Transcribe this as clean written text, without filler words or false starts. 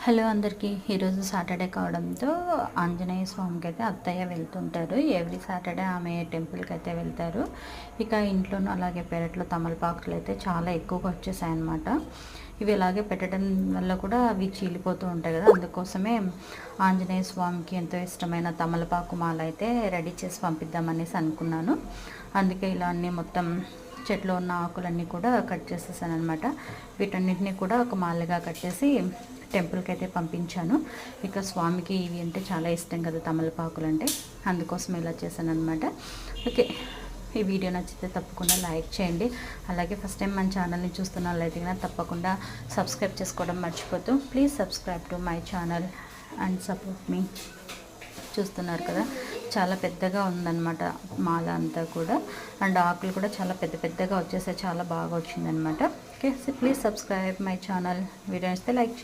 Hello అందరికీ. ఈరోజు Saturday కావడంతో ఆంజనేయ స్వామికి అయితే అత్తయ్య వెళ్తుంటారు. ఎవ్రీ సాటర్డే ఆమె టెంపుల్కి అయితే వెళ్తారు. ఇక ఇంట్లోనూ అలాగే పెరట్లో తమలపాకులు అయితే చాలా ఎక్కువగా వచ్చేసాయన్నమాట. ఇవి ఇలాగే పెట్టడం వల్ల కూడా అవి చీలిపోతూ ఉంటాయి కదా, అందుకోసమే ఆంజనేయ స్వామికి ఎంతో ఇష్టమైన తమలపాకు మాల అయితే రెడీ చేసి పంపిద్దామనేసి అనుకున్నాను. అందుకే ఇలా అన్నీ మొత్తం చెట్లో ఉన్న ఆకులన్నీ కూడా కట్ చేసేసాను అనమాట. వీటన్నిటిని కూడా ఒక మాలగా కట్టేసి టెంపుల్కి అయితే పంపించాను. ఇక స్వామికి ఇవి అంటే చాలా ఇష్టం కదా తమలపాకులు అంటే, అందుకోసం ఇలా చేశాను అనమాట. ఓకే, ఈ వీడియో నచ్చితే తప్పకుండా లైక్ చేయండి. అలాగే ఫస్ట్ టైం మన ఛానల్ని చూస్తున్న వాళ్ళైతే కనుక తప్పకుండా సబ్స్క్రైబ్ చేసుకోవడం మర్చిపోతూ please subscribe to my channel and support me. చూస్తున్నారు కదా, చాలా పెద్దగా ఉందన్నమాట మాల అంతా కూడా. అండ్ ఆకులు కూడా చాలా పెద్ద పెద్దగా వచ్చేసాయి, చాలా బాగా వచ్చిందనమాట. Okay, please subscribe my channel. Video ఇస్తే లైక్ చేయండి.